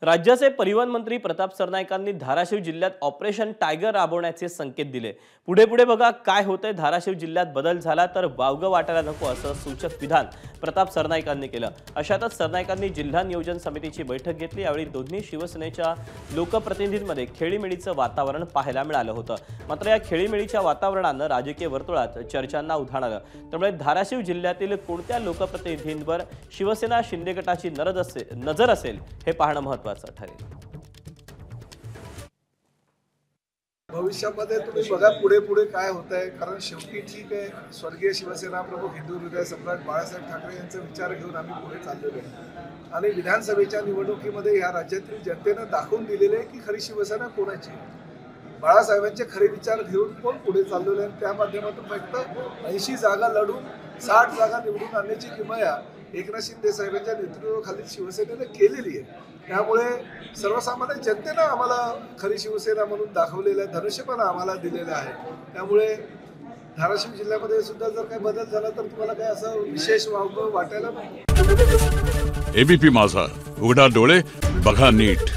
राज्याचे परिवहन मंत्री प्रताप सरनाईकांनी धाराशिव जिल्ह्यात ऑपरेशन टायगर राबवण्याचे संकेत दिले। पुढे पुढे बघा काय होतंय। धाराशिव जिल्ह्यात बदल झाला तर वावगं वाटायला नको असं सूचक विधान प्रताप सरनाईकांनी केलं। अशातच सरनाईकांनी जिल्हा नियोजन समितीची बैठक घेतली। यावेळी दोन्ही शिवसेनेच्या लोकप्रतिनिधींमध्ये खेळीमेळीचं वातावरण पाहायला मिळालं होतं। मात्र या खेळीमेळीच्या वातावरणानं राजकीय वर्तुळात चर्चांना उधाण आलं। त्यामुळे धाराशिव जिल्ह्यातील कोणत्या लोकप्रतिनिधींवर शिवसेना शिंदे गटाची नजर असेल हे पाहणं महत्त्वाचं ठरेल। भविष्यामध्ये तुम्ही बघा पुढे पुढे काय होतंय, कारण शेवटी ठीक आहे, स्वर्गीय शिवसेना प्रमुख हिंदू हृदय सम्राट बाळासाहेब ठाकरे यांचा विचार घेऊन आम्ही पुढे चाललेलो आहे आणि विधानसभेच्या निवडणुकीमध्ये या राज्यातील जनतेनं दाखवून दिलेले आहे की खरी शिवसेना कोणाची आहे। बाळासाहेबांचे खरे विचार घेऊन कोण पुढे चाललेले आहे। त्या माध्यमातून फक्त 80 जागा लढून 60 जागा निवडून आणण्याची किमया एकनाथ शिंदे साहेबांच्या नेतृत्वाखाली शिवसेनेने केलेली आहे। त्यामुळे सर्वसामान्य जनतेनं आम्हाला खरी शिवसेना म्हणून दाखवलेलं आहे, धनुष्यबाण आम्हाला दिलेलं आहे। त्यामुळे धाराशिव जिल्ह्यामध्ये सुद्धा जर काही बदल झाला तर तुम्हाला काय असं विशेष वाटायला नको। एबीपी माझा, उघडा डोळे बघा नीट।